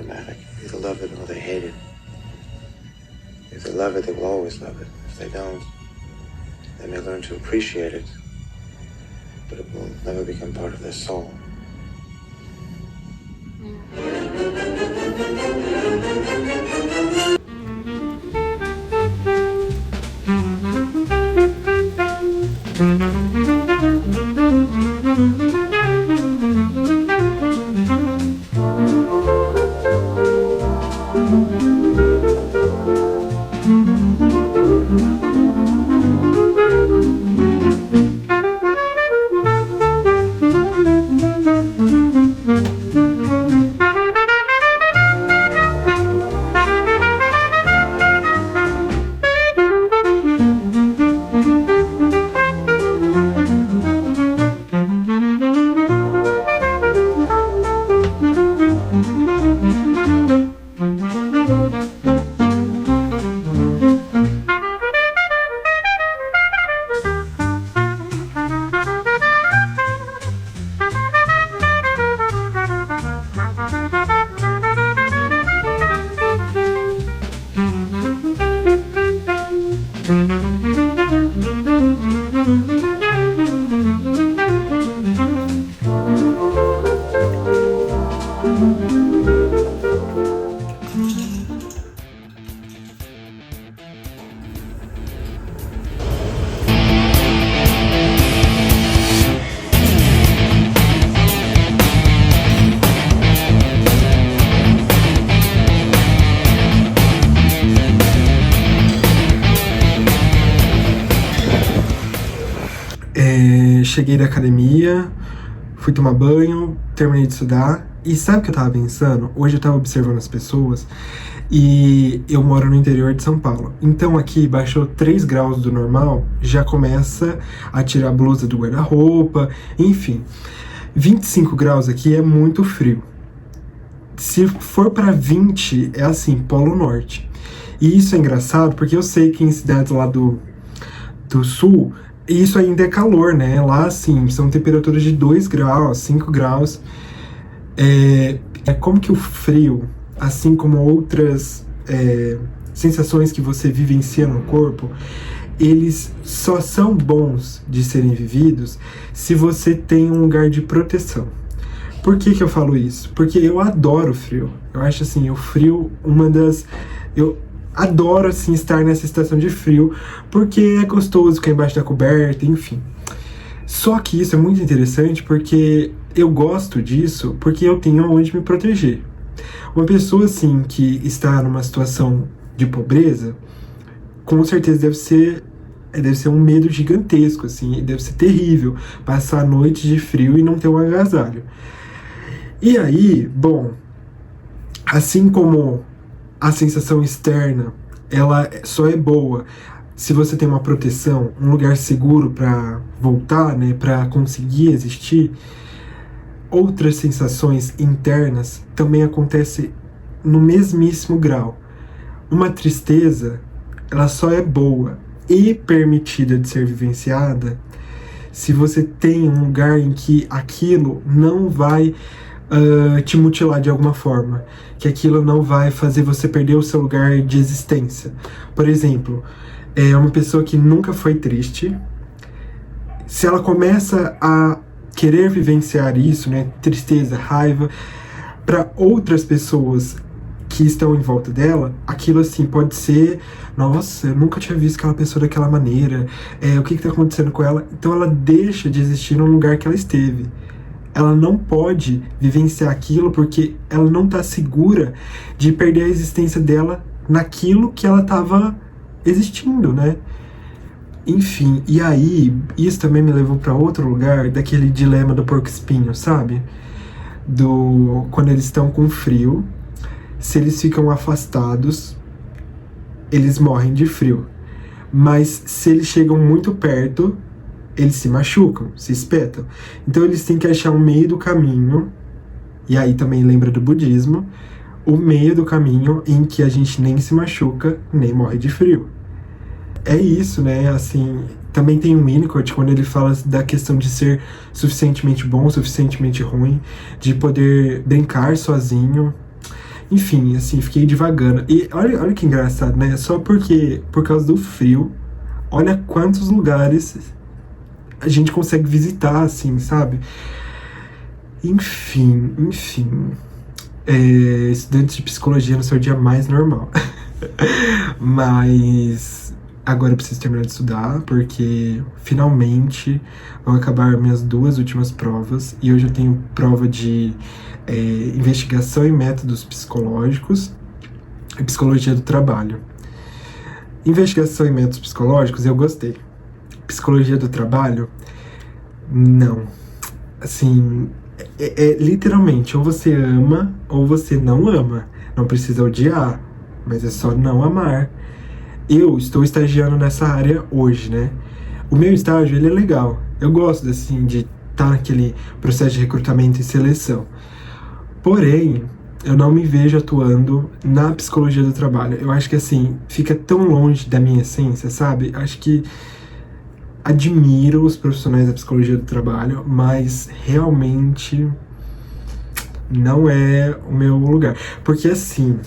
dramatic. Either love it or they hate it. If they love it, they will always love it. If they don't, they may learn to appreciate it, but it will never become part of their soul. Cheguei da academia, fui tomar banho, terminei de estudar. E sabe o que eu tava pensando? Hoje eu tava observando as pessoas e eu moro no interior de São Paulo. Então aqui baixou 3 graus do normal, já começa a tirar a blusa do guarda-roupa, enfim. 25 graus aqui é muito frio. Se for pra 20, é assim, Polo Norte. E isso é engraçado porque eu sei que em cidades lá do sul, isso ainda é calor, né? Lá, assim, são temperaturas de 2 graus, 5 graus. É como que o frio, assim como outras sensações que você vivencia no corpo, eles só são bons de serem vividos se você tem um lugar de proteção. Por que eu falo isso? Porque eu adoro o frio. Eu acho, assim, o frio Eu adoro, assim, estar nessa estação de frio, porque é gostoso ficar embaixo da coberta, enfim. Só que isso é muito interessante porque eu gosto disso porque eu tenho onde me proteger. Uma pessoa, assim, que está numa situação de pobreza, com certeza deve ser um medo gigantesco, assim, deve ser terrível passar noites de frio e não ter um agasalho. E aí, bom, assim como a sensação externa, ela só é boa se você tem uma proteção, um lugar seguro para voltar, né, para conseguir existir. Outras sensações internas também acontecem no mesmíssimo grau. Uma tristeza, ela só é boa e permitida de ser vivenciada se você tem um lugar em que aquilo não vai te mutilar de alguma forma, que aquilo não vai fazer você perder o seu lugar de existência. Por exemplo, uma pessoa que nunca foi triste, se ela começa a querer vivenciar isso, né, tristeza, raiva, para outras pessoas que estão em volta dela, aquilo, assim, pode ser, nossa, eu nunca tinha visto aquela pessoa daquela maneira, o que está acontecendo com ela? Então ela deixa de existir no lugar que ela esteve. Ela não pode vivenciar aquilo porque ela não está segura de perder a existência dela naquilo que ela estava existindo, né? Enfim, e aí, isso também me levou para outro lugar, daquele dilema do porco-espinho, sabe? Quando eles estão com frio, se eles ficam afastados, eles morrem de frio. Mas se eles chegam muito perto, eles se machucam, se espetam. Então eles têm que achar um meio do caminho, e aí também lembra do budismo, o meio do caminho em que a gente nem se machuca, nem morre de frio. É isso, né? Assim, também tem um Winnicott, quando ele fala da questão de ser suficientemente bom, suficientemente ruim, de poder brincar sozinho. Enfim, assim, fiquei divagando. E olha que engraçado, né? Só porque, por causa do frio, olha quantos lugares a gente consegue visitar, assim, sabe? Enfim. Estudante de psicologia no seu dia mais normal. Mas agora eu preciso terminar de estudar, porque finalmente vão acabar minhas 2 últimas provas. E hoje eu tenho prova de investigação e métodos psicológicos e psicologia do trabalho. Investigação e métodos psicológicos eu gostei. Psicologia do trabalho, não. Assim, literalmente, ou você ama ou você não ama. Não precisa odiar, mas é só não amar. Eu estou estagiando nessa área hoje, né? O meu estágio, ele é legal. Eu gosto, assim, de estar naquele processo de recrutamento e seleção. Porém, eu não me vejo atuando na psicologia do trabalho. Eu acho que, assim, fica tão longe da minha essência, sabe? Acho que admiro os profissionais da psicologia do trabalho, mas realmente não é o meu lugar. Porque, assim,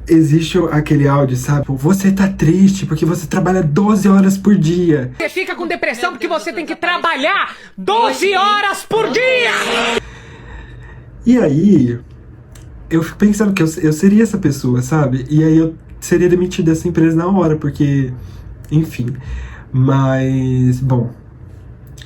existe aquele áudio, sabe? Você tá triste porque você trabalha 12 horas por dia. Você fica com depressão porque você tem que trabalhar 12 horas por dia! E aí, eu fico pensando que eu seria essa pessoa, sabe? E aí eu seria demitido dessa empresa na hora, porque, enfim. Mas, bom,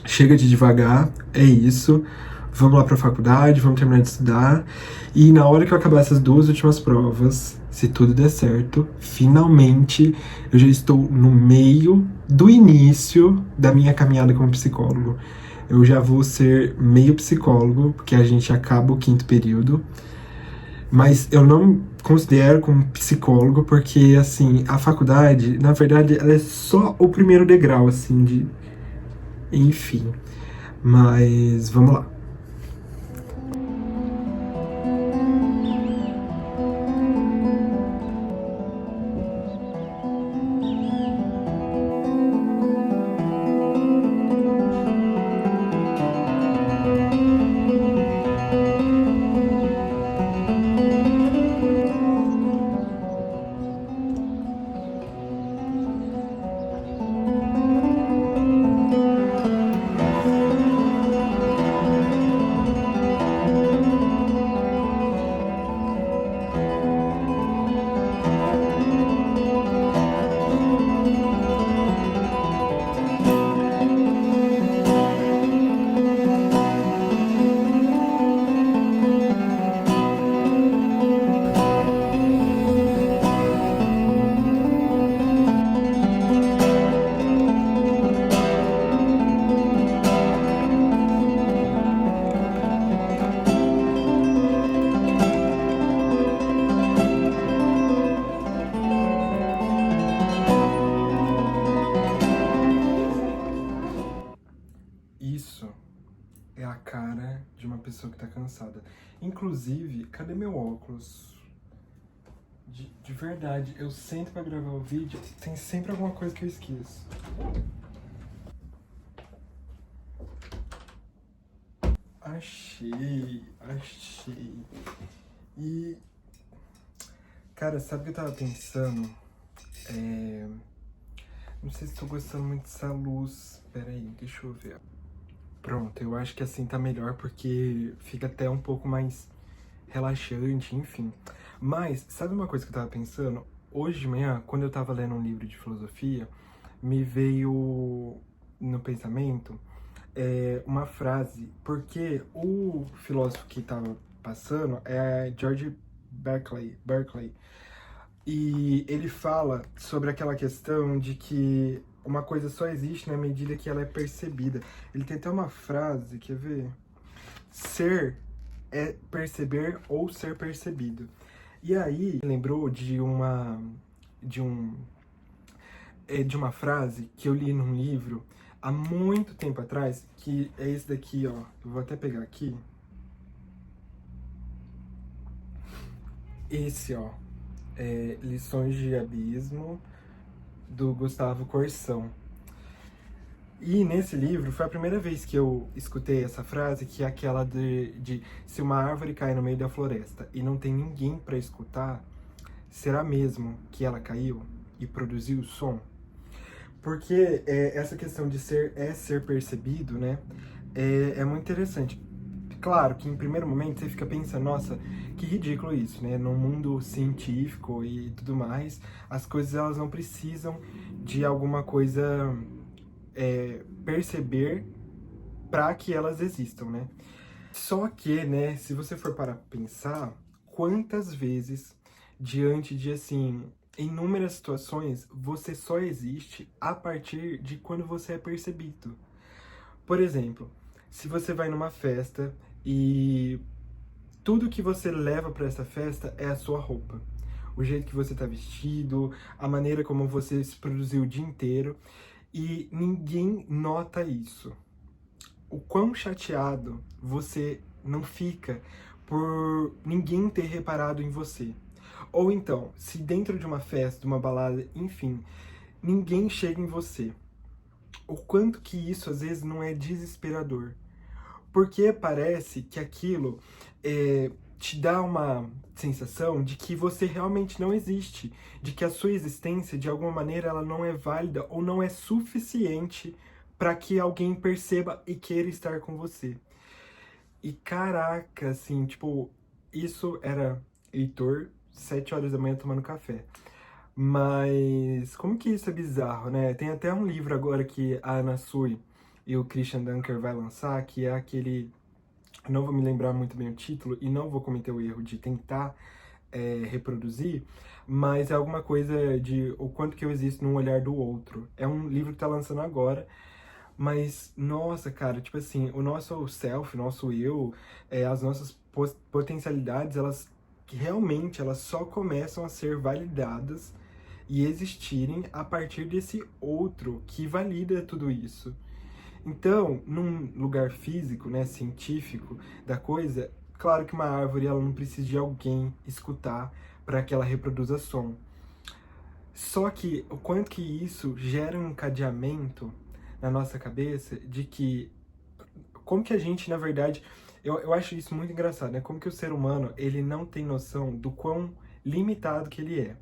chega de devagar, é isso. Vamos lá pra faculdade, vamos terminar de estudar. E na hora que eu acabar essas 2 últimas provas, se tudo der certo, finalmente eu já estou no meio do início da minha caminhada como psicólogo. Eu já vou ser meio psicólogo, porque a gente acaba o 5º período. Mas eu não considero como psicólogo, porque, assim, a faculdade, na verdade, ela é só o primeiro degrau, assim, de... Enfim. Mas, vamos lá. Isso é a cara de uma pessoa que tá cansada. Inclusive, cadê meu óculos? De verdade, eu sento pra gravar o vídeo e tem sempre alguma coisa que eu esqueço. Achei. E... Cara, sabe o que eu tava pensando? Não sei se tô gostando muito dessa luz. Pera aí, deixa eu ver. Pronto, eu acho que assim tá melhor porque fica até um pouco mais relaxante, enfim. Mas, sabe uma coisa que eu tava pensando? Hoje de manhã, quando eu tava lendo um livro de filosofia, me veio no pensamento uma frase, porque o filósofo que tava passando é George Berkeley. E ele fala sobre aquela questão de que uma coisa só existe na medida que ela é percebida. Ele tem até uma frase, quer ver? Ser é perceber ou ser percebido. E aí, lembrou de uma frase que eu li num livro há muito tempo atrás, que é esse daqui, ó. Eu vou até pegar aqui. Esse, ó. Lições de Abismo, do Gustavo Corsão. E nesse livro foi a primeira vez que eu escutei essa frase, que é aquela de se uma árvore cai no meio da floresta e não tem ninguém para escutar, será mesmo que ela caiu e produziu som? Porque essa questão de ser percebido, né, é muito interessante. Claro que em primeiro momento você fica pensando, nossa, que ridículo isso, né? No mundo científico e tudo mais, as coisas elas não precisam de alguma coisa perceber para que elas existam, né? Só que, né, se você for para pensar, quantas vezes, diante de, assim, inúmeras situações, você só existe a partir de quando você é percebido. Por exemplo, se você vai numa festa e tudo que você leva para essa festa é a sua roupa. O jeito que você tá vestido, a maneira como você se produziu o dia inteiro, e ninguém nota isso. O quão chateado você não fica por ninguém ter reparado em você. Ou então, se dentro de uma festa, de uma balada, enfim, ninguém chega em você. O quanto que isso às vezes não é desesperador. Porque parece que aquilo te dá uma sensação de que você realmente não existe, de que a sua existência, de alguma maneira, ela não é válida ou não é suficiente para que alguém perceba e queira estar com você. E caraca, assim, tipo, isso era Heitor, 7 horas da manhã tomando café. Mas como que isso é bizarro, né? Tem até um livro agora que a Ana Sui e o Christian Dunker vai lançar, que é aquele... Não vou me lembrar muito bem o título e não vou cometer o erro de tentar reproduzir, mas é alguma coisa de o quanto que eu existo no olhar do outro. É um livro que tá lançando agora, mas, nossa, cara, tipo assim, o nosso self, o nosso eu, as nossas potencialidades, elas realmente, elas só começam a ser validadas e existirem a partir desse outro que valida tudo isso. Então, num lugar físico, né, científico da coisa, claro que uma árvore ela não precisa de alguém escutar para que ela reproduza som. Só que o quanto que isso gera um encadeamento na nossa cabeça de que como que a gente, na verdade, eu acho isso muito engraçado, né? Como que o ser humano, ele não tem noção do quão limitado que ele é.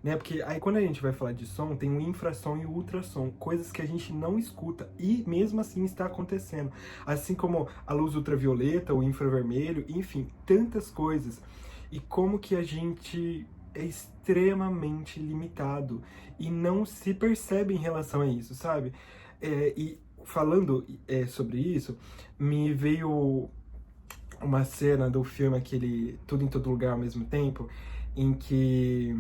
Né? Porque aí quando a gente vai falar de som, tem o infrassom e o ultrassom, coisas que a gente não escuta e mesmo assim está acontecendo. Assim como a luz ultravioleta, o infravermelho, enfim, tantas coisas. E como que a gente é extremamente limitado e não se percebe em relação a isso, sabe? E falando sobre isso, me veio uma cena do filme aquele Tudo em Todo Lugar ao Mesmo Tempo, em que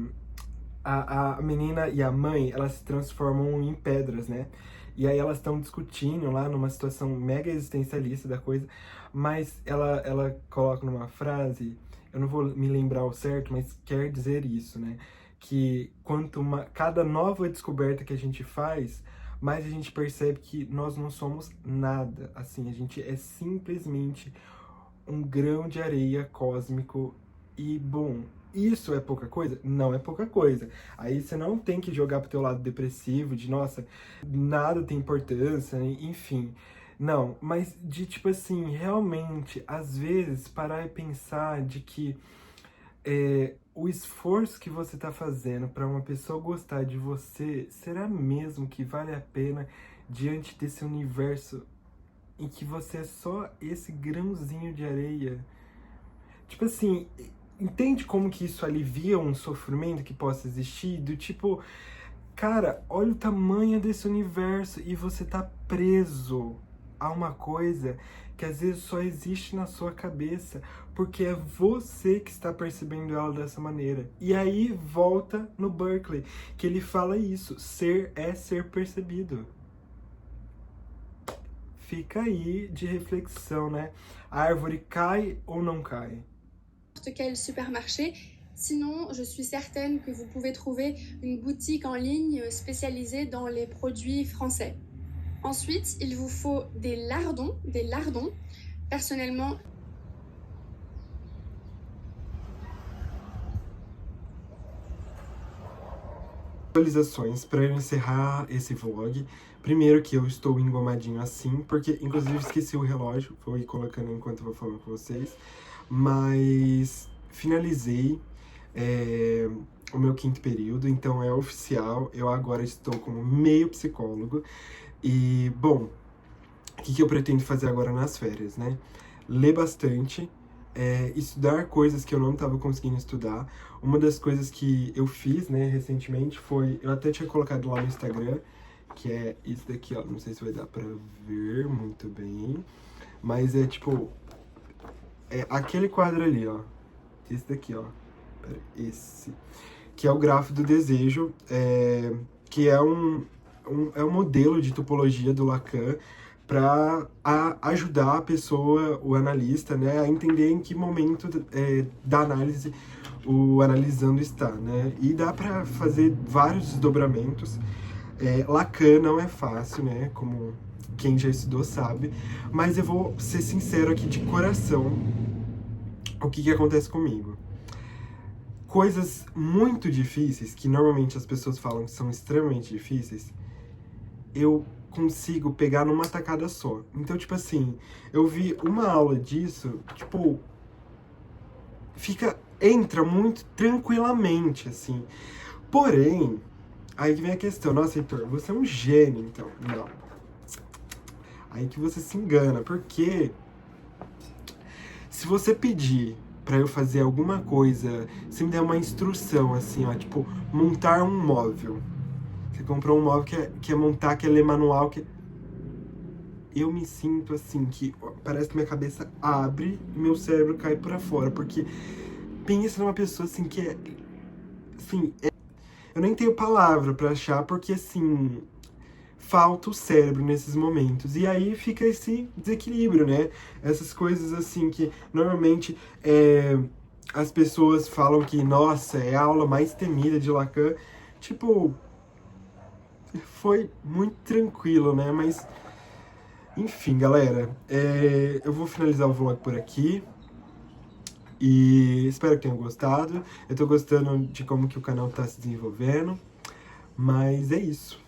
a menina e a mãe, elas se transformam em pedras, né? E aí elas estão discutindo lá numa situação mega existencialista da coisa, mas ela coloca numa frase, eu não vou me lembrar o certo, mas quer dizer isso, né? Que cada nova descoberta que a gente faz, mais a gente percebe que nós não somos nada, assim, a gente é simplesmente um grão de areia cósmico e, bom, isso é pouca coisa? Não é pouca coisa. Aí você não tem que jogar pro teu lado depressivo, de, nossa, nada tem importância, enfim. Não, mas de, tipo assim, realmente, às vezes, parar e pensar de que o esforço que você tá fazendo para uma pessoa gostar de você, será mesmo que vale a pena diante desse universo em que você é só esse grãozinho de areia? Tipo assim, entende como que isso alivia um sofrimento que possa existir? Do tipo, cara, olha o tamanho desse universo e você tá preso a uma coisa que às vezes só existe na sua cabeça, porque é você que está percebendo ela dessa maneira. E aí volta no Berkeley, que ele fala isso, ser é ser percebido. Fica aí de reflexão, né? A árvore cai ou não cai? N'importe quel supermarché. Sinon, je suis certaine que vous pouvez trouver une boutique en ligne spécialisée dans les produits français. Ensuite, il vous faut des lardons. Personnellement, Atualizações para eu encerrar esse vlog. Primeiro que eu estou engomadinho assim, porque inclusive esqueci o relógio, vou ir colocando enquanto eu vou falando com vocês. Mas finalizei o meu 5º período, então é oficial, eu agora estou como meio psicólogo. E, bom, o que eu pretendo fazer agora nas férias, né? Ler bastante, estudar coisas que eu não estava conseguindo estudar. Uma das coisas que eu fiz, né, recentemente foi... Eu até tinha colocado lá no Instagram, que é isso daqui, ó. Não sei se vai dar pra ver muito bem, mas é tipo... É aquele quadro ali, ó. Esse daqui, ó. Pera, esse. Que é o grafo do desejo, que é um modelo de topologia do Lacan para ajudar a pessoa, o analista, né, a entender em que momento da análise o analisando está, né? E dá para fazer vários desdobramentos. Lacan não é fácil, né? Como quem já estudou sabe. Mas eu vou ser sincero aqui de coração o que acontece comigo. Coisas muito difíceis, que normalmente as pessoas falam que são extremamente difíceis, eu consigo pegar numa tacada só. Então, tipo assim, eu vi uma aula disso, tipo, entra muito tranquilamente, assim. Porém, aí que vem a questão, nossa, Heitor, você é um gênio, então. Não. Aí que você se engana, porque se você pedir pra eu fazer alguma coisa, se me der uma instrução, assim, ó, tipo, montar um móvel. Você comprou um móvel que é montar, que é ler manual, eu me sinto assim, que parece que minha cabeça abre e meu cérebro cai pra fora, porque pensa numa pessoa assim que assim, eu nem tenho palavra pra achar, porque assim, falta o cérebro nesses momentos, e aí fica esse desequilíbrio, né? Essas coisas assim que normalmente as pessoas falam que, nossa, é a aula mais temida de Lacan, tipo, foi muito tranquilo, né? Mas, enfim, galera, eu vou finalizar o vlog por aqui. E espero que tenham gostado. Eu tô gostando de como que o canal tá se desenvolvendo. Mas é isso.